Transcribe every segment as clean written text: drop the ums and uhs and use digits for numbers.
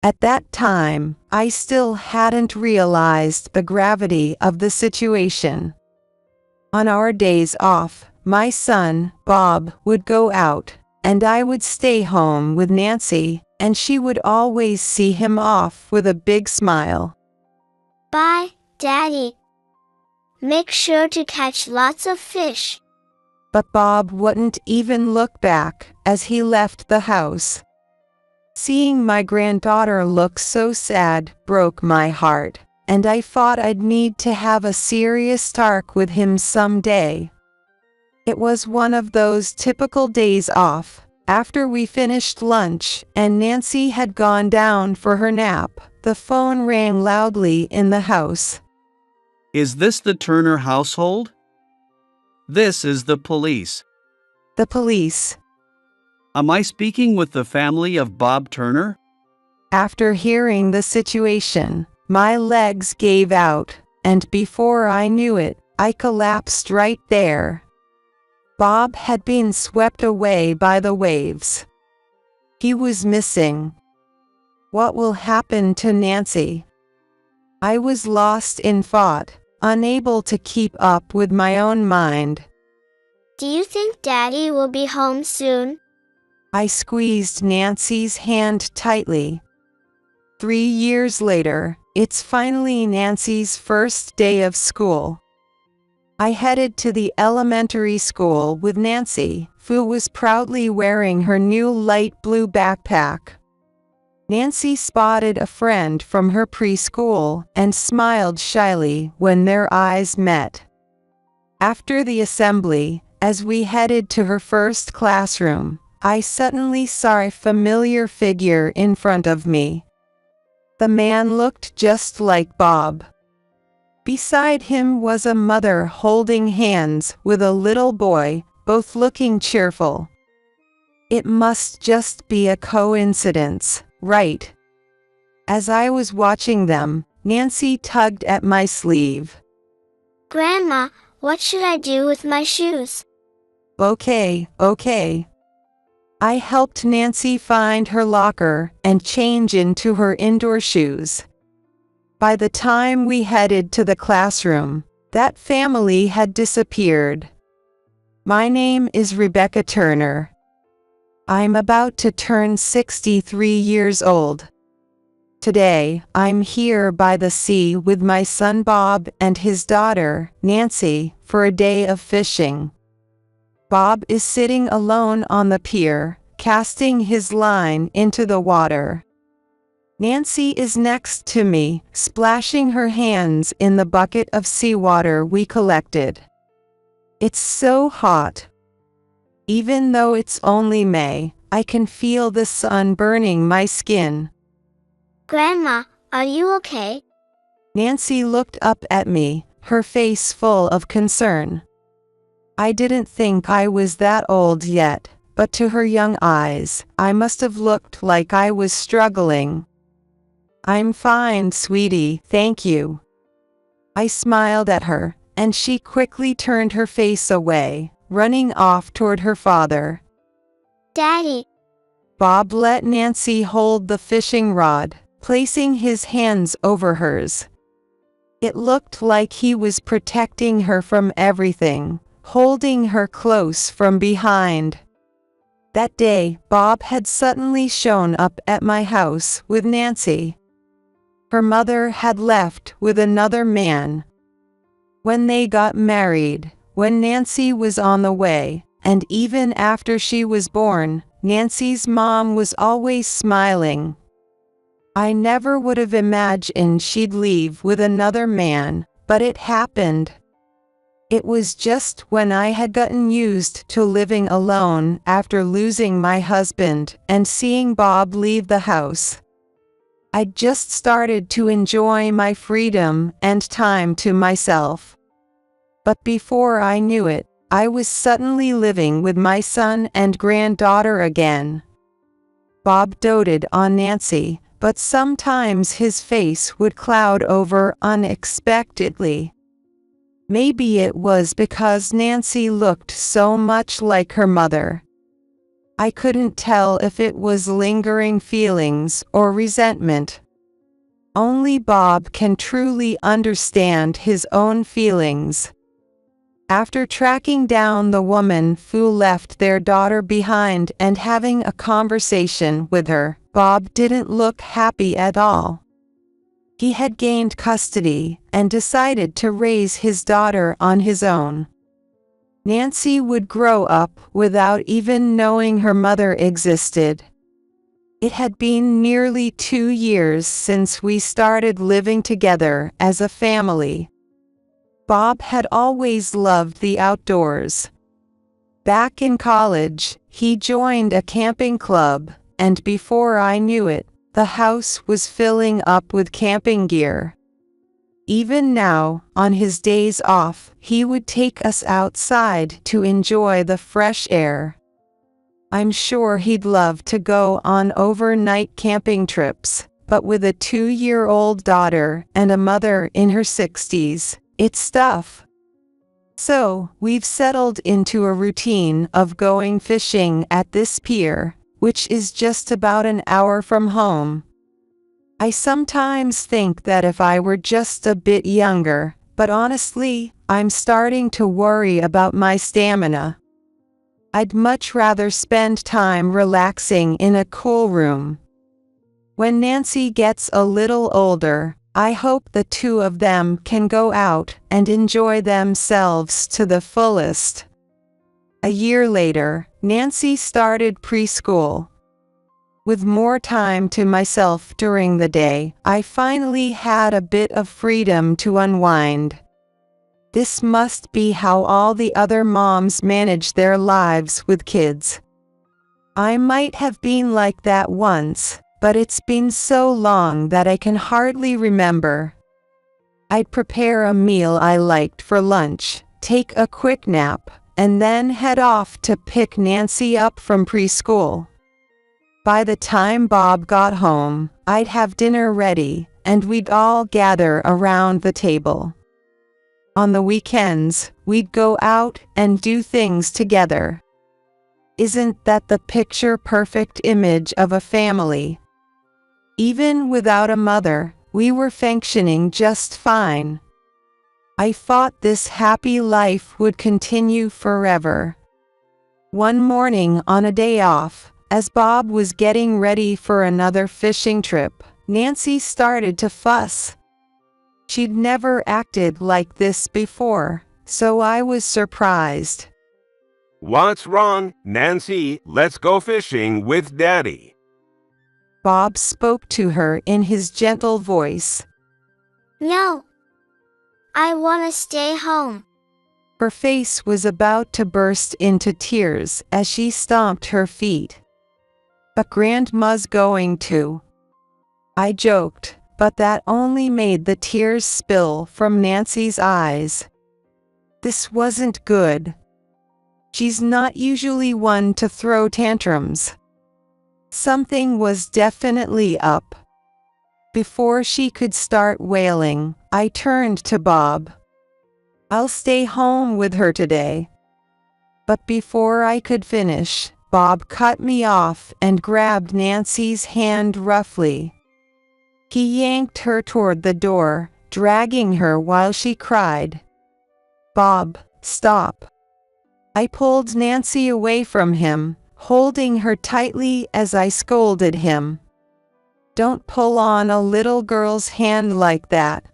At that time, I still hadn't realized the gravity of the situation. On our days off, my son, Bob, would go out, and I would stay home with Nancy, and she would always see him off with a big smile. Bye, Daddy. Make sure to catch lots of fish. But Bob wouldn't even look back as he left the house. Seeing my granddaughter look so sad broke my heart, and I thought I'd need to have a serious talk with him someday. It was one of those typical days off, after we finished lunch and Nancy had gone down for her nap. The phone rang loudly in the house. Is this the Turner household? This is the police. The police. Am I speaking with the family of Bob Turner? After hearing the situation, my legs gave out, and before I knew it, I collapsed right there. Bob had been swept away by the waves. He was missing. What will happen to Nancy? I was lost in thought, unable to keep up with my own mind. Do you think Daddy will be home soon? I squeezed Nancy's hand tightly. 3 years later, it's finally Nancy's first day of school. I headed to the elementary school with Nancy, who was proudly wearing her new light blue backpack. Nancy spotted a friend from her preschool and smiled shyly when their eyes met. After the assembly, as we headed to her first classroom, I suddenly saw a familiar figure in front of me. The man looked just like Bob. Beside him was a mother holding hands with a little boy, both looking cheerful. It must just be a coincidence, right? As I was watching them, Nancy tugged at my sleeve. Grandma, what should I do with my shoes? Okay. I helped Nancy find her locker and change into her indoor shoes. By the time we headed to the classroom, that family had disappeared. My name is Rebecca Turner. I'm about to turn 63 years old. Today, I'm here by the sea with my son Bob and his daughter, Nancy, for a day of fishing. Bob is sitting alone on the pier, casting his line into the water. Nancy is next to me, splashing her hands in the bucket of seawater we collected. It's so hot. Even though it's only May, I can feel the sun burning my skin. Grandma, are you okay? Nancy looked up at me, her face full of concern. I didn't think I was that old yet, but to her young eyes, I must have looked like I was struggling. I'm fine, sweetie, thank you. I smiled at her, and she quickly turned her face away, running off toward her father. Daddy. Bob let Nancy hold the fishing rod, placing his hands over hers. It looked like he was protecting her from everything, holding her close from behind. That day, Bob had suddenly shown up at my house with Nancy. Her mother had left with another man. When they got married, when Nancy was on the way, and even after she was born, Nancy's mom was always smiling. I never would have imagined she'd leave with another man, but it happened. It was just when I had gotten used to living alone after losing my husband and seeing Bob leave the house. I just started to enjoy my freedom and time to myself. But before I knew it, I was suddenly living with my son and granddaughter again. Bob doted on Nancy, but sometimes his face would cloud over unexpectedly. Maybe it was because Nancy looked so much like her mother. I couldn't tell if it was lingering feelings or resentment. Only Bob can truly understand his own feelings. After tracking down the woman who left their daughter behind and having a conversation with her, Bob didn't look happy at all. He had gained custody and decided to raise his daughter on his own. Nancy would grow up without even knowing her mother existed. It had been nearly 2 years since we started living together as a family. Bob had always loved the outdoors. Back in college, he joined a camping club, and before I knew it, the house was filling up with camping gear. Even now, on his days off, he would take us outside to enjoy the fresh air. I'm sure he'd love to go on overnight camping trips, but with a 2-year-old daughter and a mother in her 60s, it's tough. So, we've settled into a routine of going fishing at this pier, which is just about an hour from home. I sometimes think that if I were just a bit younger, but honestly, I'm starting to worry about my stamina. I'd much rather spend time relaxing in a cool room. When Nancy gets a little older, I hope the two of them can go out and enjoy themselves to the fullest. A year later, Nancy started preschool. With more time to myself during the day, I finally had a bit of freedom to unwind. This must be how all the other moms manage their lives with kids. I might have been like that once, but it's been so long that I can hardly remember. I'd prepare a meal I liked for lunch, take a quick nap, and then head off to pick Nancy up from preschool. By the time Bob got home, I'd have dinner ready, and we'd all gather around the table. On the weekends, we'd go out and do things together. Isn't that the picture-perfect image of a family? Even without a mother, we were functioning just fine. I thought this happy life would continue forever. One morning on a day off, as Bob was getting ready for another fishing trip, Nancy started to fuss. She'd never acted like this before, so I was surprised. "What's wrong, Nancy? Let's go fishing with Daddy." Bob spoke to her in his gentle voice. No. I want to stay home. Her face was about to burst into tears as she stomped her feet. But Grandma's going to. I joked, but that only made the tears spill from Nancy's eyes. This wasn't good. She's not usually one to throw tantrums. Something was definitely up. Before she could start wailing, I turned to Bob. "I'll stay home with her today." But before I could finish, Bob cut me off and grabbed Nancy's hand roughly. He yanked her toward the door, dragging her while she cried. "Bob, stop." I pulled Nancy away from him, holding her tightly as I scolded him. "Don't pull on a little girl's hand like that."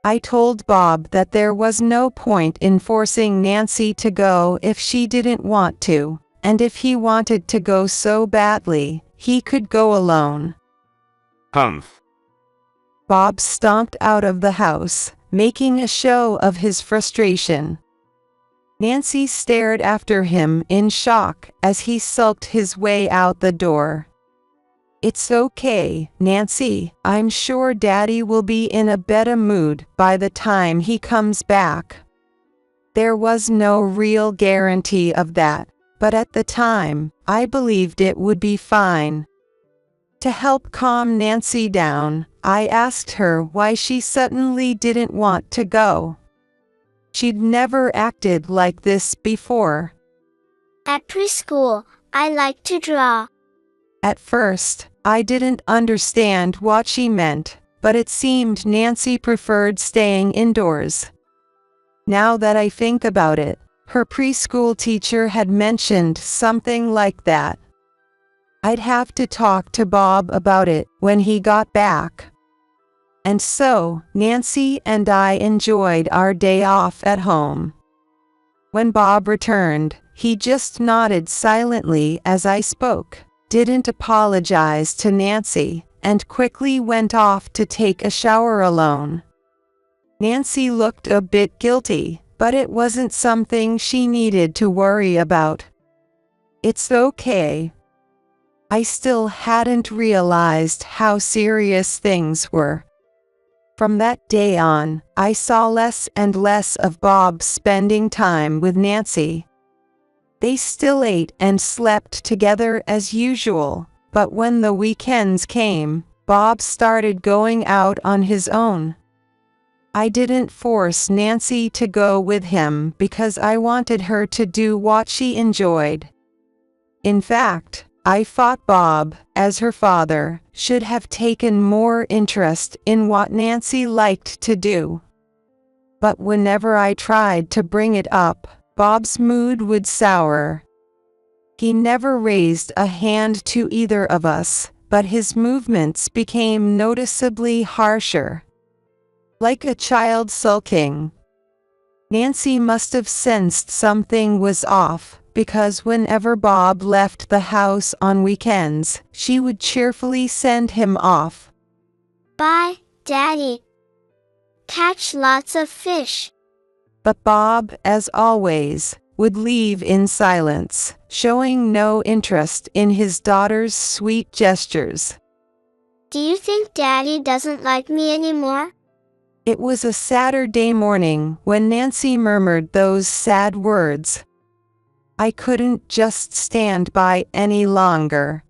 I told Bob that there was no point in forcing Nancy to go if she didn't want to, and if he wanted to go so badly, he could go alone. Humph. Bob stomped out of the house, making a show of his frustration. Nancy stared after him in shock as he sulked his way out the door. "It's okay, Nancy. I'm sure Daddy will be in a better mood by the time he comes back." There was no real guarantee of that, but at the time, I believed it would be fine. To help calm Nancy down, I asked her why she suddenly didn't want to go. She'd never acted like this before. At preschool, I like to draw. At first, I didn't understand what she meant, but it seemed Nancy preferred staying indoors. Now that I think about it, her preschool teacher had mentioned something like that. I'd have to talk to Bob about it when he got back. And so, Nancy and I enjoyed our day off at home. When Bob returned, he just nodded silently as I spoke, didn't apologize to Nancy, and quickly went off to take a shower alone. Nancy looked a bit guilty, but it wasn't something she needed to worry about. It's okay. I still hadn't realized how serious things were. From that day on, I saw less and less of Bob spending time with Nancy. They still ate and slept together as usual, but when the weekends came, Bob started going out on his own. I didn't force Nancy to go with him because I wanted her to do what she enjoyed. In fact, I thought Bob, as her father, should have taken more interest in what Nancy liked to do. But whenever I tried to bring it up, Bob's mood would sour. He never raised a hand to either of us, but his movements became noticeably harsher. Like a child sulking. Nancy must have sensed something was off, because whenever Bob left the house on weekends, she would cheerfully send him off. Bye, Daddy. Catch lots of fish. But Bob, as always, would leave in silence, showing no interest in his daughter's sweet gestures. Do you think Daddy doesn't like me anymore? It was a Saturday morning when Nancy murmured those sad words. I couldn't just stand by any longer.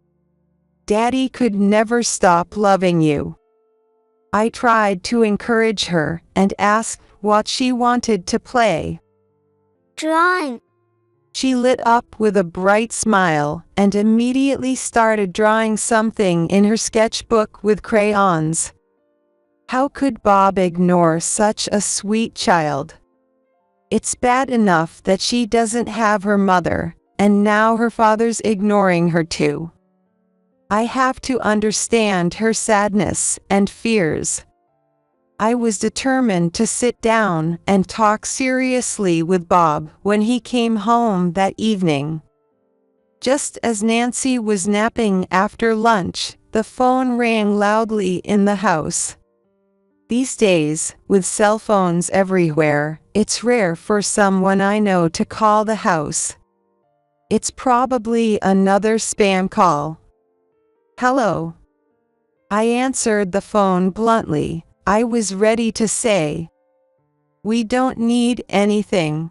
Daddy could never stop loving you. I tried to encourage her and asked what she wanted to play. Drawing. She lit up with a bright smile and immediately started drawing something in her sketchbook with crayons. How could Bob ignore such a sweet child? It's bad enough that she doesn't have her mother, and now her father's ignoring her too. I have to understand her sadness and fears. I was determined to sit down and talk seriously with Bob when he came home that evening. Just as Nancy was napping after lunch, the phone rang loudly in the house. These days, with cell phones everywhere, it's rare for someone I know to call the house. It's probably another spam call. Hello. I answered the phone bluntly. I was ready to say, "We don't need anything."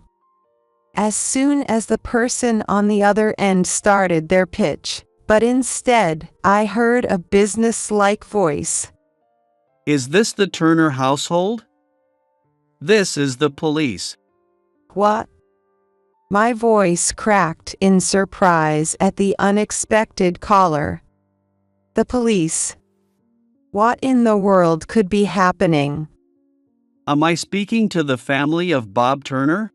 As soon as the person on the other end started their pitch, but instead, I heard a business-like voice. Is this the Turner household? This is the police. What? My voice cracked in surprise at the unexpected caller. The police. What in the world could be happening? Am I speaking to the family of Bob Turner?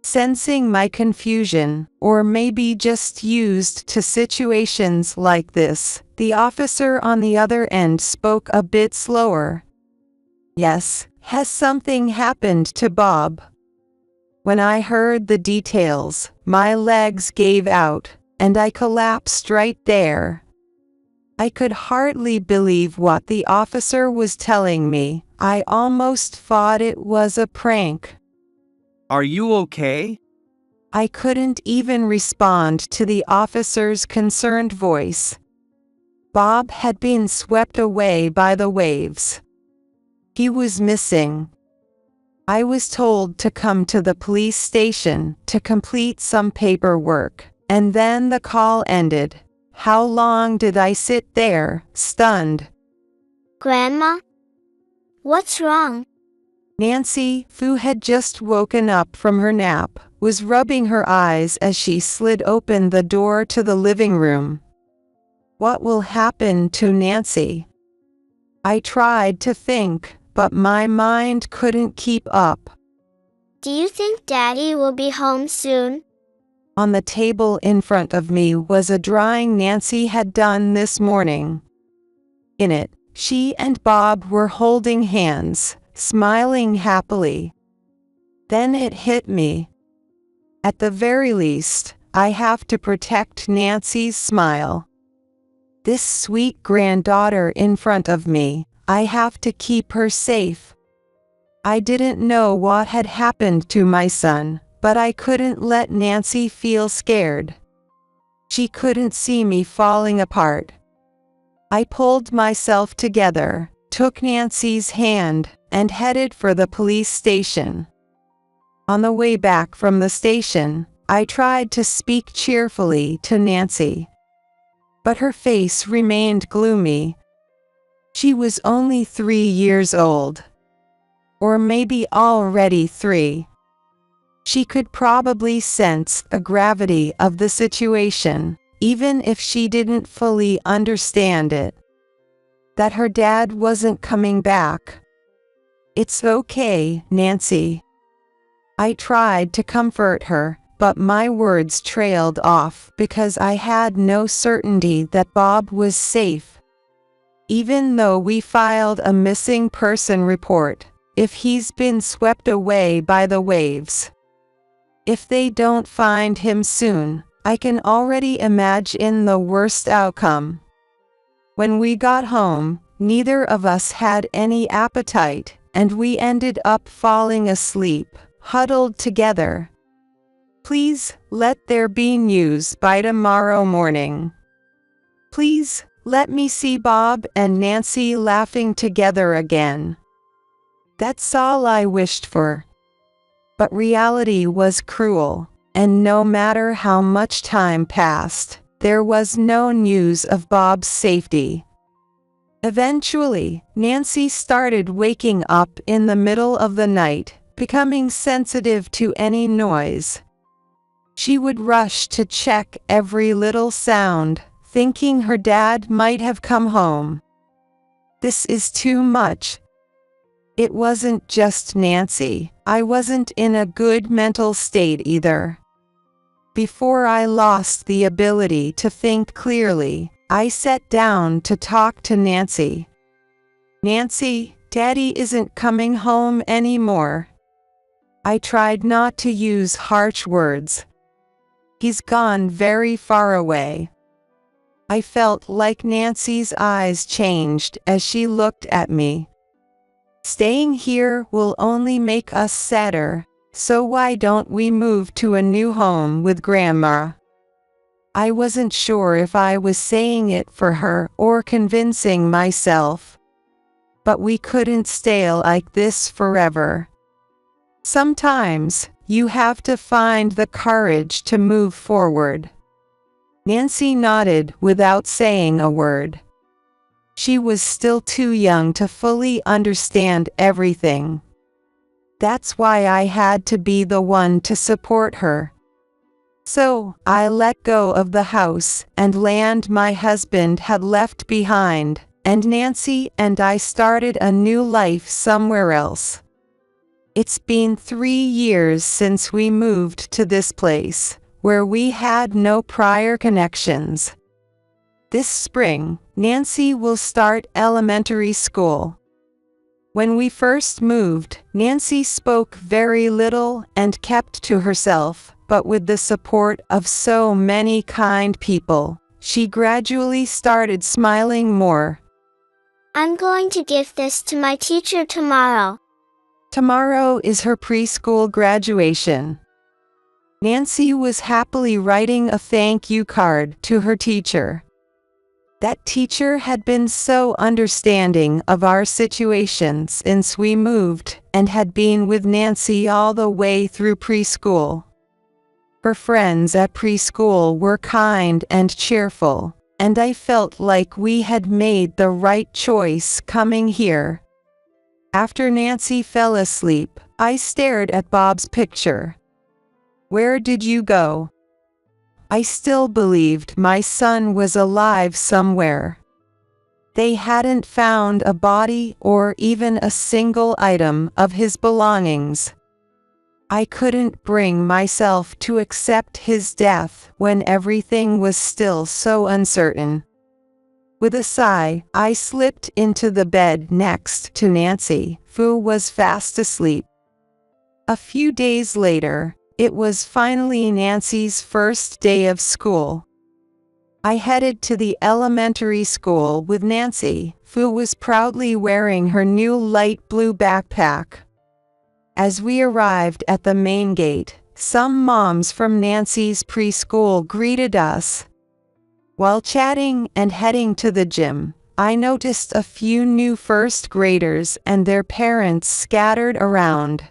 Sensing my confusion, or maybe just used to situations like this, the officer on the other end spoke a bit slower. Yes, has something happened to Bob? When I heard the details, my legs gave out, and I collapsed right there. I could hardly believe what the officer was telling me. I almost thought it was a prank. Are you okay? I couldn't even respond to the officer's concerned voice. Bob had been swept away by the waves. He was missing. I was told to come to the police station to complete some paperwork, and then the call ended. How long did I sit there, stunned? Grandma? What's wrong? Nancy, who had just woken up from her nap, was rubbing her eyes as she slid open the door to the living room. What will happen to Nancy? I tried to think, but my mind couldn't keep up. Do you think Daddy will be home soon? On the table in front of me was a drawing Nancy had done this morning. In it, she and Bob were holding hands, smiling happily. Then it hit me. At the very least, I have to protect Nancy's smile. This sweet granddaughter in front of me, I have to keep her safe. I didn't know what had happened to my son, but I couldn't let Nancy feel scared. She couldn't see me falling apart. I pulled myself together, took Nancy's hand, and headed for the police station. On the way back from the station, I tried to speak cheerfully to Nancy. But her face remained gloomy. She was only 3 years old. Or maybe already 3. She could probably sense the gravity of the situation, even if she didn't fully understand it. That her dad wasn't coming back. It's okay, Nancy. I tried to comfort her, but my words trailed off because I had no certainty that Bob was safe. Even though we filed a missing person report, if he's been swept away by the waves. If they don't find him soon, I can already imagine the worst outcome. When we got home, neither of us had any appetite, and we ended up falling asleep, huddled together. Please, let there be news by tomorrow morning. Please, let me see Bob and Nancy laughing together again. That's all I wished for. But reality was cruel, and no matter how much time passed, there was no news of Bob's safety. Eventually, Nancy started waking up in the middle of the night, becoming sensitive to any noise. She would rush to check every little sound, thinking her dad might have come home. This is too much. It wasn't just Nancy. I wasn't in a good mental state either. Before I lost the ability to think clearly, I sat down to talk to Nancy. Nancy, Daddy isn't coming home anymore. I tried not to use harsh words. He's gone very far away. I felt like Nancy's eyes changed as she looked at me. Staying here will only make us sadder, so why don't we move to a new home with Grandma? I wasn't sure if I was saying it for her or convincing myself. But we couldn't stay like this forever. Sometimes, you have to find the courage to move forward. Nancy nodded without saying a word. She was still too young to fully understand everything. That's why I had to be the one to support her. So, I let go of the house and land my husband had left behind, and Nancy and I started a new life somewhere else. It's been 3 years since we moved to this place, where we had no prior connections. This spring, Nancy will start elementary school. When we first moved, Nancy spoke very little and kept to herself, but with the support of so many kind people, she gradually started smiling more. I'm going to give this to my teacher tomorrow. Tomorrow is her preschool graduation. Nancy was happily writing a thank you card to her teacher. That teacher had been so understanding of our situation since we moved and had been with Nancy all the way through preschool. Her friends at preschool were kind and cheerful, and I felt like we had made the right choice coming here. After Nancy fell asleep, I stared at Bob's picture. Where did you go?" I still believed my son was alive somewhere. They hadn't found a body or even a single item of his belongings. I couldn't bring myself to accept his death when everything was still so uncertain. With a sigh, I slipped into the bed next to Nancy, who was fast asleep. A few days later, it was finally Nancy's first day of school. I headed to the elementary school with Nancy, who was proudly wearing her new light blue backpack. As we arrived at the main gate, some moms from Nancy's preschool greeted us. While chatting and heading to the gym, I noticed a few new first graders and their parents scattered around.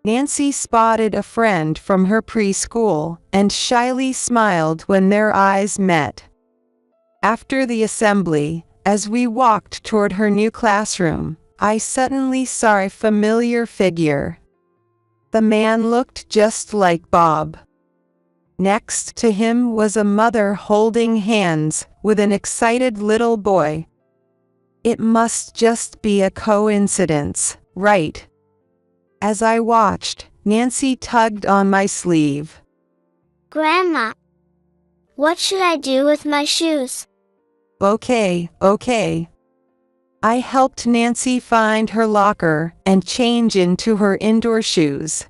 Nancy spotted a friend from her preschool and shyly smiled when their eyes met. After the assembly, as we walked toward her new classroom, I suddenly saw a familiar figure. The man looked just like Bob. Next to him was a mother holding hands with an excited little boy. It must just be a coincidence, right? As I watched, Nancy tugged on my sleeve. Grandma, what should I do with my shoes? Okay. I helped Nancy find her locker and change into her indoor shoes.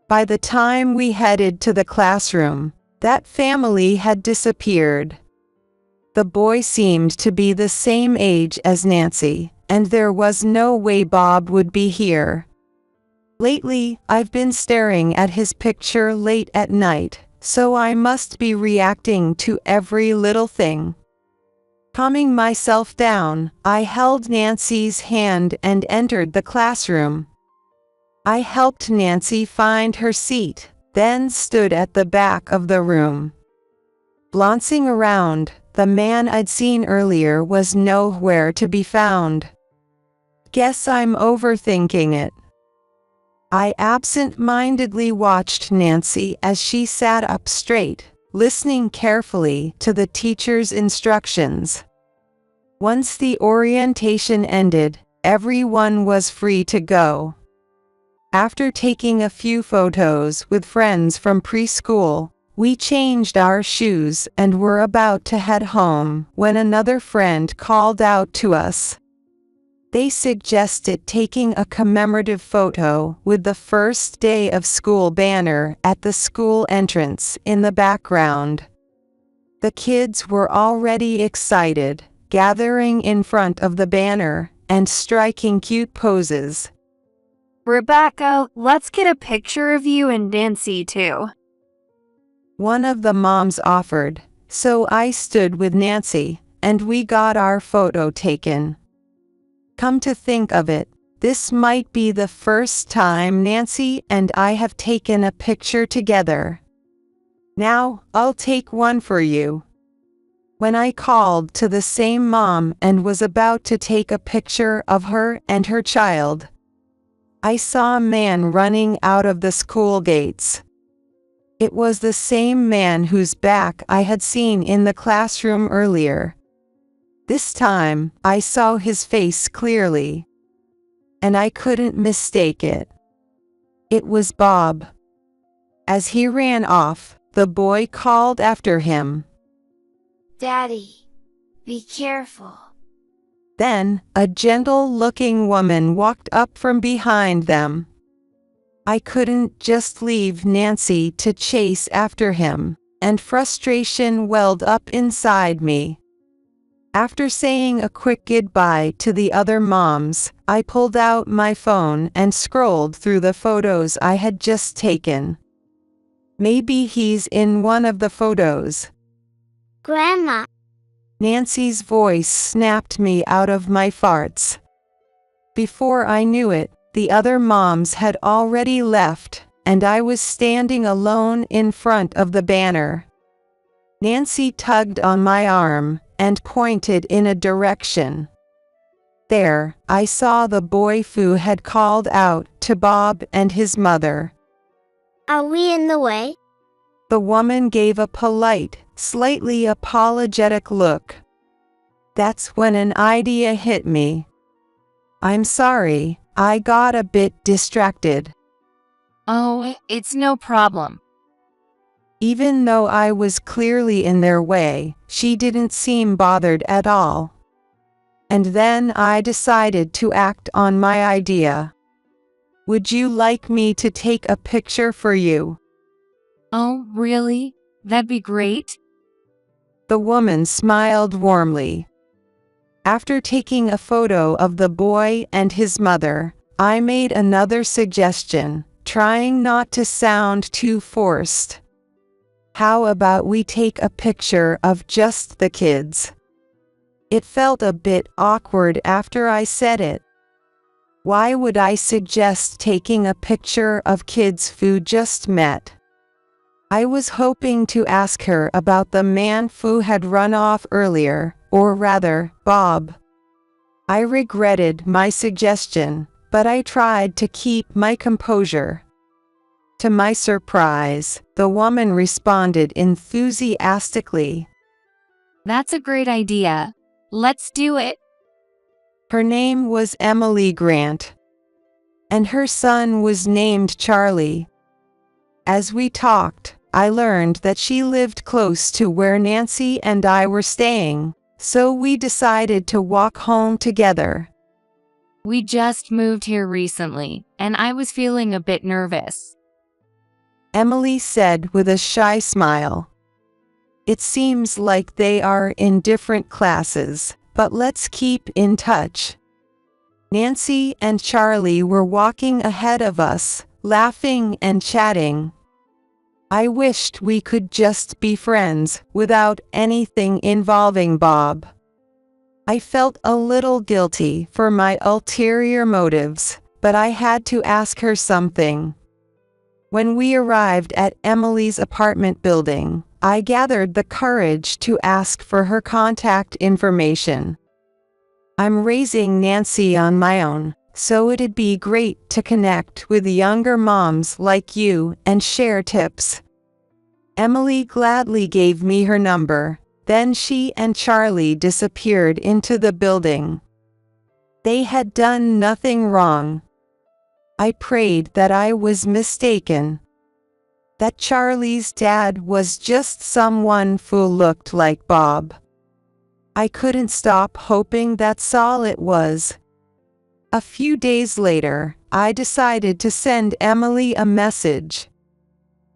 By the time we headed to the classroom, that family had disappeared. The boy seemed to be the same age as Nancy, and there was no way Bob would be here. Lately, I've been staring at his picture late at night, so I must be reacting to every little thing. Calming myself down, I held Nancy's hand and entered the classroom. I helped Nancy find her seat, then stood at the back of the room. Glancing around, the man I'd seen earlier was nowhere to be found. Guess I'm overthinking it. I absent-mindedly watched Nancy as she sat up straight, listening carefully to the teacher's instructions. Once the orientation ended, everyone was free to go. After taking a few photos with friends from preschool, we changed our shoes and were about to head home when another friend called out to us. They suggested taking a commemorative photo with the first day of school banner at the school entrance in the background. The kids were already excited, gathering in front of the banner and striking cute poses. Rebecca, let's get a picture of you and Nancy too. One of the moms offered, so I stood with Nancy, and we got our photo taken. Come to think of it, this might be the first time Nancy and I have taken a picture together. Now, I'll take one for you. When I called to the same mom and was about to take a picture of her and her child, I saw a man running out of the school gates. It was the same man whose back I had seen in the classroom earlier. This time, I saw his face clearly, and I couldn't mistake it. It was Bob. As he ran off, the boy called after him, Daddy, be careful. Then, a gentle-looking woman walked up from behind them. I couldn't just leave Nancy to chase after him, and frustration welled up inside me. After saying a quick goodbye to the other moms, I pulled out my phone and scrolled through the photos I had just taken. Maybe he's in one of the photos. Grandma, Nancy's voice snapped me out of my farts. Before I knew it, the other moms had already left, and I was standing alone in front of the banner. Nancy tugged on my arm and pointed in a direction. There, I saw the boy who had called out to Bob and his mother. Are we in the way? The woman gave a polite, slightly apologetic look. That's when an idea hit me. I'm sorry, I got a bit distracted. Oh, it's no problem. Even though I was clearly in their way, she didn't seem bothered at all. And then I decided to act on my idea. Would you like me to take a picture for you? Oh, really? That'd be great. The woman smiled warmly. After taking a photo of the boy and his mother, I made another suggestion, trying not to sound too forced. How about we take a picture of just the kids? It felt a bit awkward after I said it. Why would I suggest taking a picture of kids who just met? I was hoping to ask her about the man who had run off earlier, or rather, Bob. I regretted my suggestion, but I tried to keep my composure. To my surprise, the woman responded enthusiastically. That's a great idea. Let's do it. Her name was Emily Grant, and her son was named Charlie. As we talked, I learned that she lived close to where Nancy and I were staying, so we decided to walk home together. We just moved here recently, and I was feeling a bit nervous. Emily said with a shy smile. It seems like they are in different classes, but let's keep in touch. Nancy and Charlie were walking ahead of us, laughing and chatting. I wished we could just be friends, without anything involving Bob. I felt a little guilty for my ulterior motives, but I had to ask her something. When we arrived at Emily's apartment building, I gathered the courage to ask for her contact information. I'm raising Nancy on my own, so it'd be great to connect with younger moms like you and share tips. Emily gladly gave me her number, then she and Charlie disappeared into the building. They had done nothing wrong. I prayed that I was mistaken. That Charlie's dad was just someone who looked like Bob. I couldn't stop hoping that's all it was. A few days later, I decided to send Emily a message.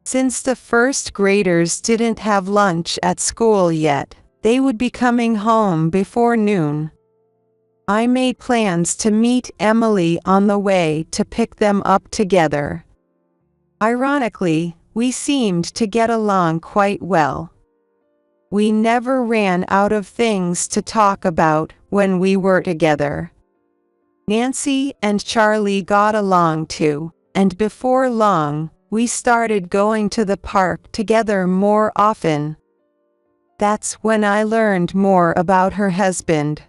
Since the first graders didn't have lunch at school yet, they would be coming home before noon. I made plans to meet Emily on the way to pick them up together. Ironically, we seemed to get along quite well. We never ran out of things to talk about when we were together. Nancy and Charlie got along too, and before long, we started going to the park together more often. That's when I learned more about her husband.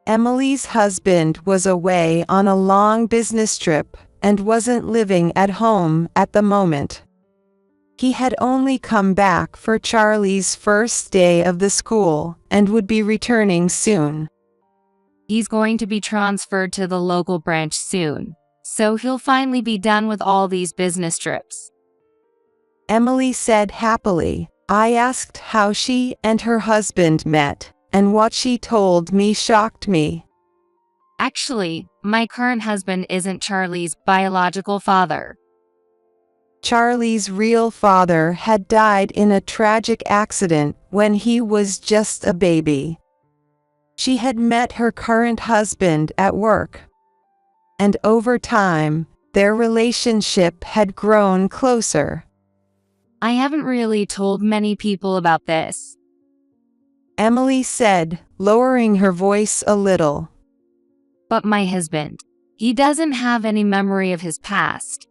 Emily's husband was away on a long business trip and wasn't living at home at the moment. He had only come back for Charlie's first day of the school and would be returning soon. He's going to be transferred to the local branch soon, so he'll finally be done with all these business trips. Emily said happily. I asked how she and her husband met, and what she told me shocked me. Actually, my current husband isn't Charlie's biological father. Charlie's real father had died in a tragic accident when he was just a baby. She had met her current husband at work. And over time, their relationship had grown closer. I haven't really told many people about this. Emily said, lowering her voice a little. But my husband, he doesn't have any memory of his past.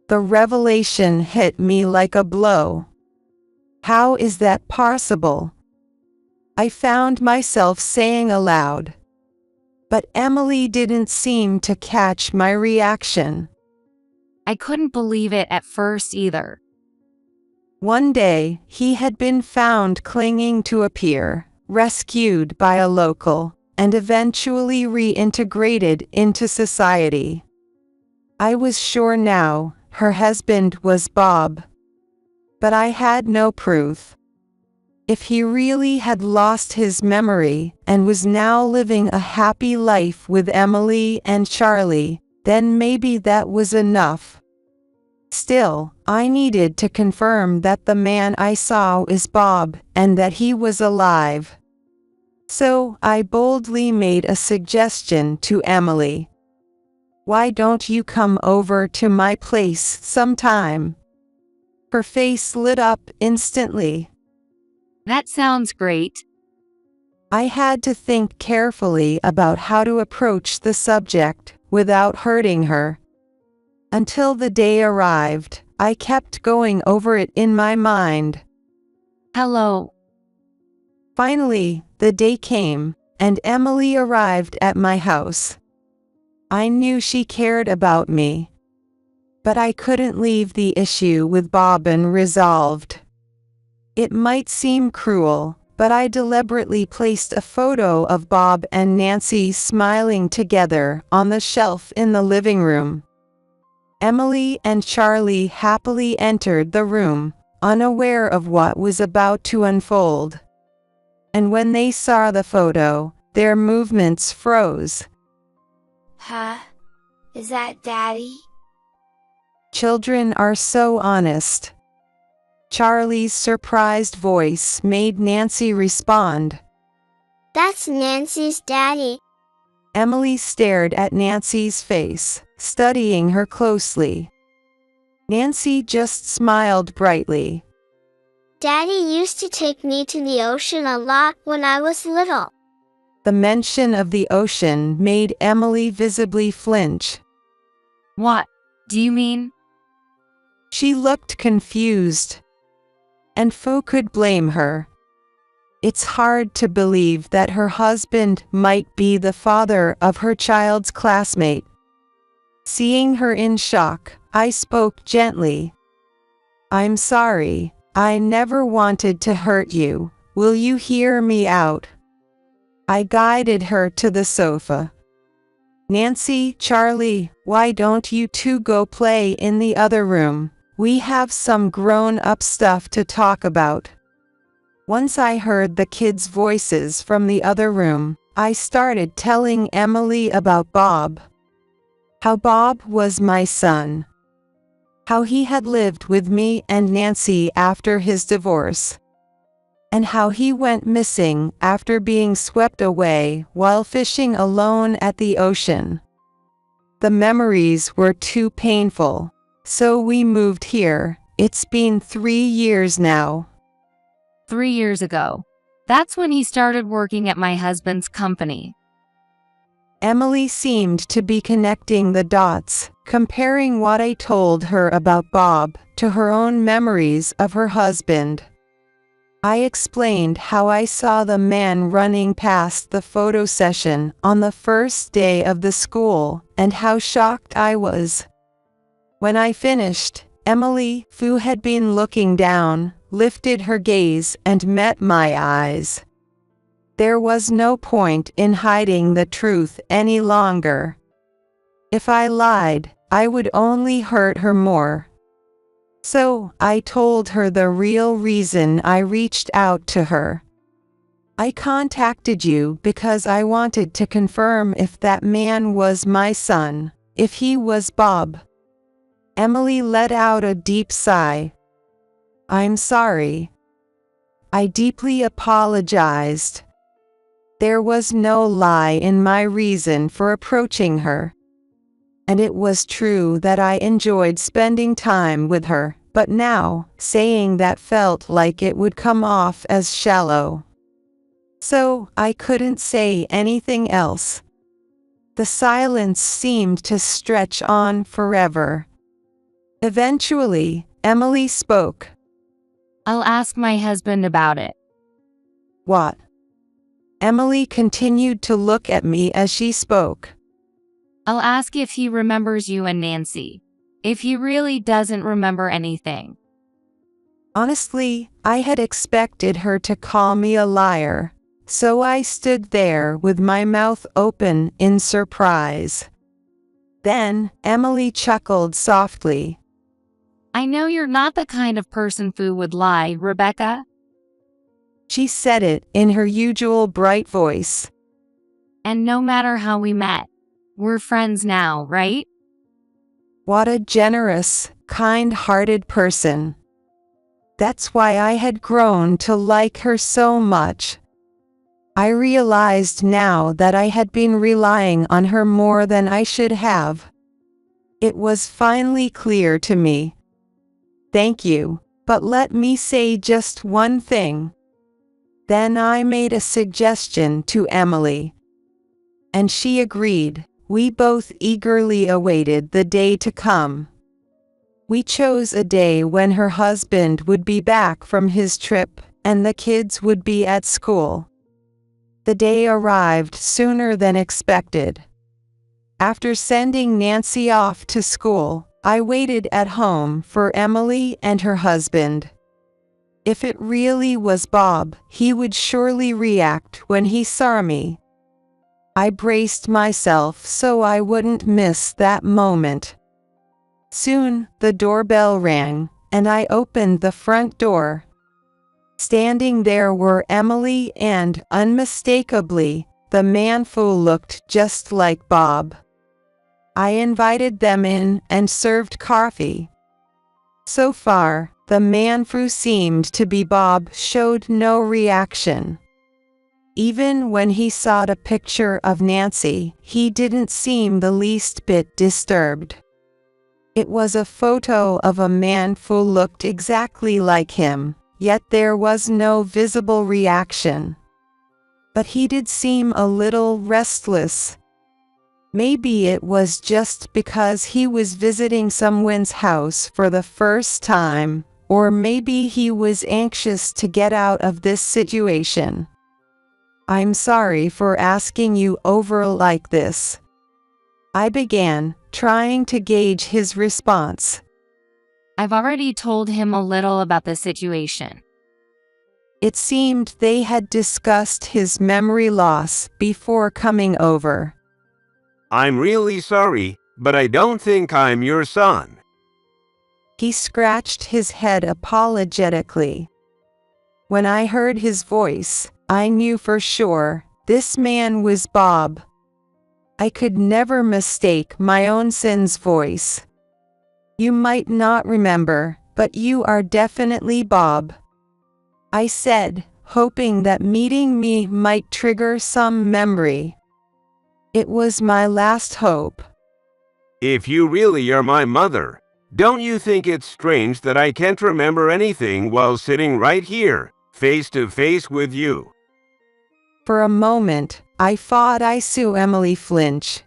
The revelation hit me like a blow. How is that possible? I found myself saying aloud. But Emily didn't seem to catch my reaction. I couldn't believe it at first either. One day, he had been found clinging to a pier, rescued by a local, and eventually reintegrated into society. I was sure now her husband was Bob. But I had no proof. If he really had lost his memory and was now living a happy life with Emily and Charlie, then maybe that was enough. Still, I needed to confirm that the man I saw is Bob and that he was alive. So I boldly made a suggestion to Emily. "Why don't you come over to my place sometime?" Her face lit up instantly. That sounds great. I had to think carefully about how to approach the subject without hurting her. Until the day arrived, I kept going over it in my mind. Hello. Finally, the day came, and Emily arrived at my house. I knew she cared about me. But I couldn't leave the issue with Bob unresolved. It might seem cruel, but I deliberately placed a photo of Bob and Nancy smiling together on the shelf in the living room. Emily and Charlie happily entered the room, unaware of what was about to unfold. And when they saw the photo, their movements froze. Huh? Is that Daddy? Children are so honest. Charlie's surprised voice made Nancy respond. That's Nancy's daddy. Emily stared at Nancy's face, studying her closely. Nancy just smiled brightly. Daddy used to take me to the ocean a lot when I was little. The mention of the ocean made Emily visibly flinch. What do you mean? She looked confused. And who could blame her? It's hard to believe that her husband might be the father of her child's classmate. Seeing her in shock, I spoke gently. "I'm sorry, I never wanted to hurt you. Will you hear me out?" I guided her to the sofa. "Nancy, Charlie, why don't you two go play in the other room? We have some grown-up stuff to talk about." Once I heard the kids' voices from the other room, I started telling Emily about Bob. How Bob was my son. How he had lived with me and Nancy after his divorce. And how he went missing after being swept away while fishing alone at the ocean. The memories were too painful. So we moved here. It's been 3 years now. 3 years ago. That's when he started working at my husband's company. Emily seemed to be connecting the dots, comparing what I told her about Bob to her own memories of her husband. I explained how I saw the man running past the photo session on the first day of the school, and how shocked I was. When I finished, Emily, who had been looking down, lifted her gaze and met my eyes. There was no point in hiding the truth any longer. If I lied, I would only hurt her more. So I told her the real reason I reached out to her. "I contacted you because I wanted to confirm if that man was my son, if he was Bob." Emily let out a deep sigh. "I'm sorry." I deeply apologized. There was no lie in my reason for approaching her. And it was true that I enjoyed spending time with her, but now, saying that felt like it would come off as shallow. So, I couldn't say anything else. The silence seemed to stretch on forever. Eventually, Emily spoke. I'll ask my husband about it. "What?" Emily continued to look at me as she spoke. I'll ask if he remembers you and Nancy. if he really doesn't remember anything? Honestly, I had expected her to call me a liar, so I stood there with my mouth open in surprise. Then, Emily chuckled softly. I know you're not the kind of person who would lie, Rebecca. She said it in her usual bright voice. And no matter how we met, we're friends now, right? What a generous, kind-hearted person. That's why I had grown to like her so much. I realized now that I had been relying on her more than I should have. It was finally clear to me. Thank you, but let me say just one thing. Then I made a suggestion to Emily. And she agreed. We both eagerly awaited the day to come. We chose a day when her husband would be back from his trip and the kids would be at school. The day arrived sooner than expected. After sending Nancy off to school, I waited at home for Emily and her husband. If it really was Bob, he would surely react when he saw me. I braced myself so I wouldn't miss that moment. Soon, the doorbell rang, and I opened the front door. Standing there were Emily and, unmistakably, the man who looked just like Bob. I invited them in and served coffee. So far, the man who seemed to be Bob showed no reaction. Even when he saw a picture of Nancy, he didn't seem the least bit disturbed. It was a photo of a man who looked exactly like him, yet there was no visible reaction. But he did seem a little restless. Maybe it was just because he was visiting someone's house for the first time, or maybe he was anxious to get out of this situation. I'm sorry for asking you over like this. I began, trying to gauge his response. I've already told him a little about the situation. It seemed they had discussed his memory loss before coming over. I'm really sorry, but I don't think I'm your son. He scratched his head apologetically. When I heard his voice, I knew for sure this man was Bob. I could never mistake my own son's voice. You might not remember, but you are definitely Bob, I said, hoping that meeting me might trigger some memory. It was my last hope. If you really are my mother, don't you think it's strange that I can't remember anything while sitting right here, face to face with you? For a moment, I thought I saw Emily flinch.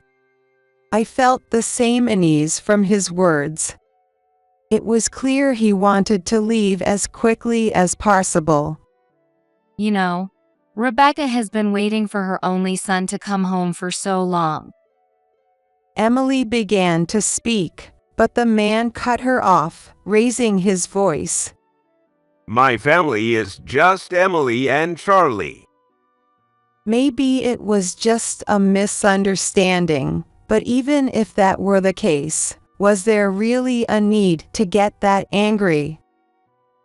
I felt the same unease from his words. It was clear he wanted to leave as quickly as possible. You know, Rebecca has been waiting for her only son to come home for so long. Emily began to speak, but the man cut her off, raising his voice. My family is just Emily and Charlie. Maybe it was just a misunderstanding, but even if that were the case, was there really a need to get that angry?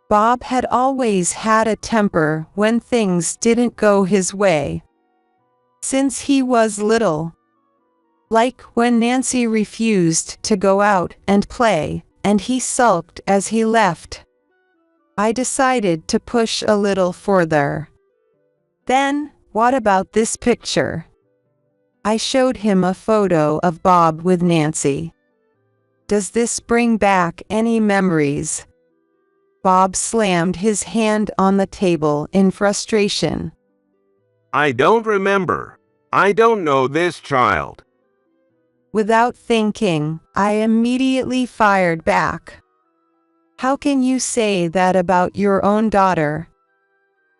Bob had always had a temper when things didn't go his way. Since he was little. Like when Nancy refused to go out and play, and he sulked as he left. I decided to push a little further. Then, what about this picture? I showed him a photo of Bob with Nancy. Does this bring back any memories? Bob slammed his hand on the table in frustration. I don't remember. I don't know this child. Without thinking, I immediately fired back. How can you say that about your own daughter?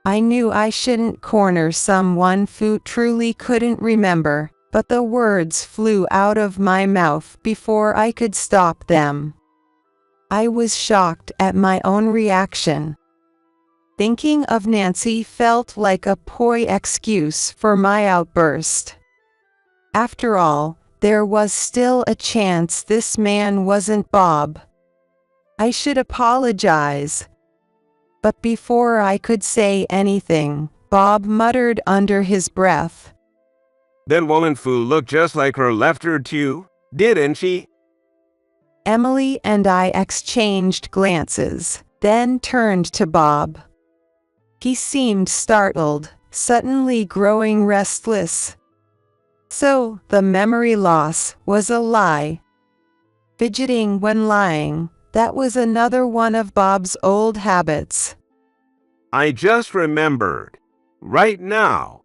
I knew I shouldn't corner someone who truly couldn't remember, but the words flew out of my mouth before I could stop them. I was shocked at my own reaction. Thinking of Nancy felt like a coy excuse for my outburst. After all, there was still a chance this man wasn't Bob. I should apologize. But before I could say anything, Bob muttered under his breath. That woman Fu looked just like her left her too, didn't she? Emily and I exchanged glances, then turned to Bob. He seemed startled, suddenly growing restless. So, the memory loss was a lie. Fidgeting when lying, that was another one of Bob's old habits. I just remembered. Right now.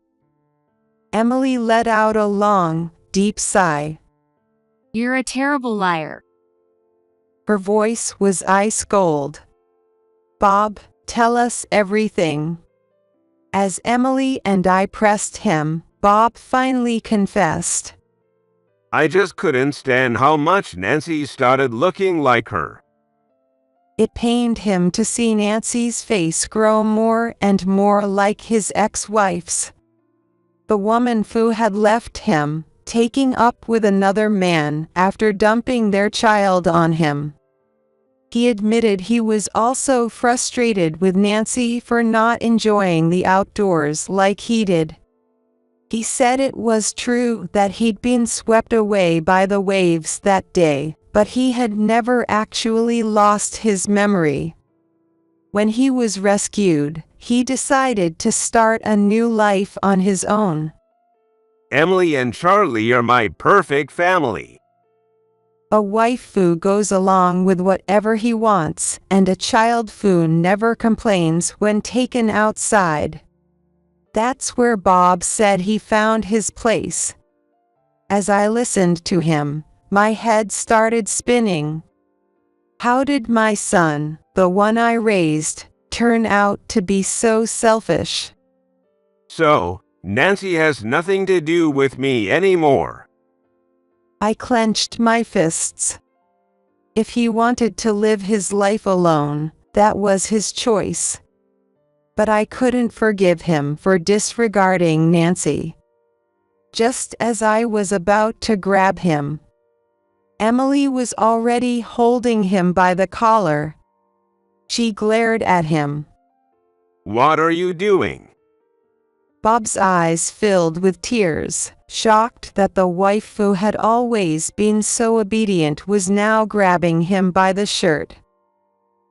Emily let out a long, deep sigh. You're a terrible liar. Her voice was ice cold. Bob, tell us everything. As Emily and I pressed him, Bob finally confessed. I just couldn't stand how much Nancy started looking like her. It pained him to see Nancy's face grow more and more like his ex-wife's. The woman Fu had left him, taking up with another man after dumping their child on him. He admitted he was also frustrated with Nancy for not enjoying the outdoors like he did. He said it was true that he'd been swept away by the waves that day, but he had never actually lost his memory. When he was rescued, he decided to start a new life on his own. Emily and Charlie are my perfect family. A wife Fu goes along with whatever he wants, and a child Fu never complains when taken outside. That's where Bob said he found his place. As I listened to him, my head started spinning. How did my son, the one I raised, turn out to be so selfish? So, Nancy has nothing to do with me anymore. I clenched my fists. If he wanted to live his life alone, that was his choice. But I couldn't forgive him for disregarding Nancy. Just as I was about to grab him, Emily was already holding him by the collar. She glared at him. What are you doing? Bob's eyes filled with tears, shocked that the wife who had always been so obedient was now grabbing him by the shirt.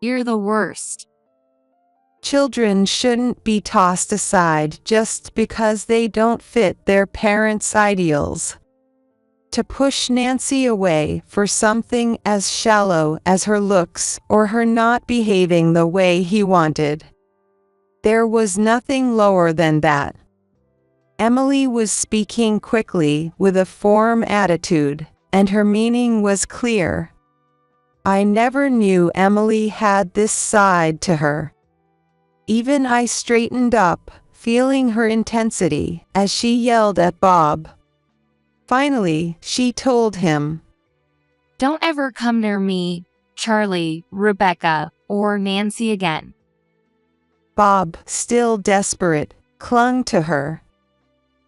You're the worst. Children shouldn't be tossed aside just because they don't fit their parents' ideals. To push Nancy away for something as shallow as her looks or her not behaving the way he wanted. There was nothing lower than that. Emily was speaking quickly with a firm attitude, and her meaning was clear. I never knew Emily had this side to her. Even I straightened up, feeling her intensity, as she yelled at Bob. Finally, she told him, Don't ever come near me, Charlie, Rebecca, or Nancy again. Bob, still desperate, clung to her.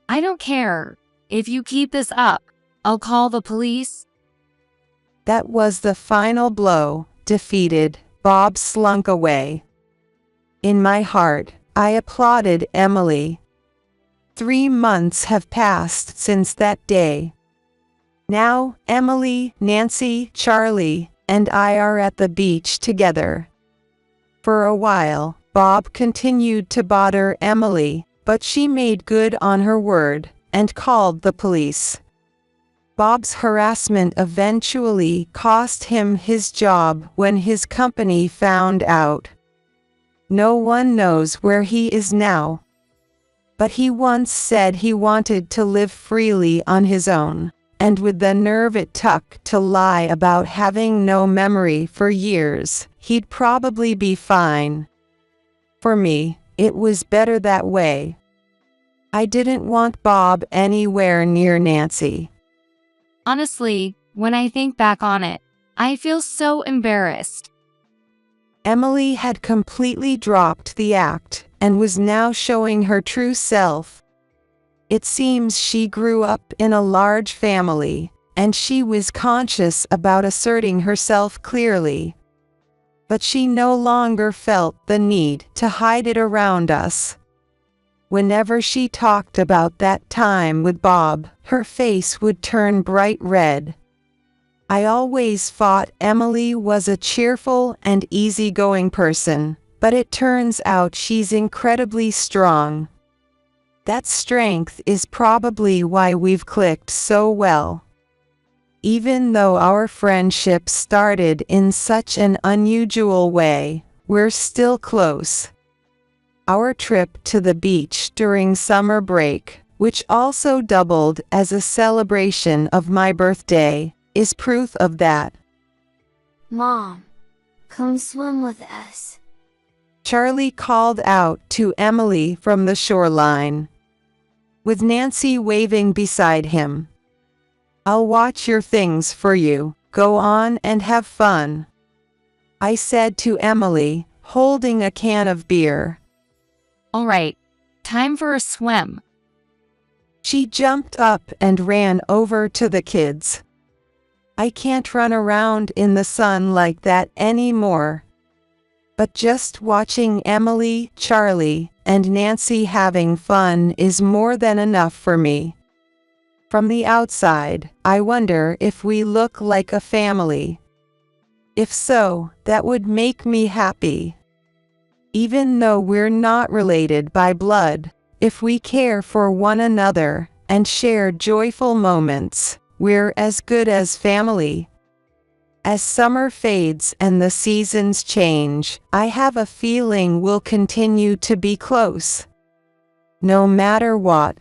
I don't care. If you keep this up, I'll call the police. That was the final blow. Defeated, Bob slunk away. In my heart, I applauded Emily. 3 months have passed since that day. Now, Emily, Nancy, Charlie, and I are at the beach together. For a while, Bob continued to bother Emily, but she made good on her word and called the police. Bob's harassment eventually cost him his job when his company found out. No one knows where he is now. But he once said he wanted to live freely on his own, and with the nerve it took to lie about having no memory for years, he'd probably be fine. For me, it was better that way. I didn't want Bob anywhere near Nancy. Honestly, when I think back on it, I feel so embarrassed. Emily had completely dropped the act and was now showing her true self. It seems she grew up in a large family, and she was conscious about asserting herself clearly. But she no longer felt the need to hide it around us. Whenever she talked about that time with Bob, her face would turn bright red. I always thought Emily was a cheerful and easygoing person, but it turns out she's incredibly strong. That strength is probably why we've clicked so well. Even though our friendship started in such an unusual way, we're still close. Our trip to the beach during summer break, which also doubled as a celebration of my birthday, is proof of that. Mom, come swim with us. Charlie called out to Emily from the shoreline, with Nancy waving beside him. I'll watch your things for you. Go on and have fun, I said to Emily, holding a can of beer. All right, time for a swim. She jumped up and ran over to the kids. I can't run around in the sun like that anymore. But just watching Emily, Charlie, and Nancy having fun is more than enough for me. From the outside, I wonder if we look like a family. If so, that would make me happy. Even though we're not related by blood, if we care for one another and share joyful moments, we're as good as family. As summer fades and the seasons change, I have a feeling we'll continue to be close. No matter what.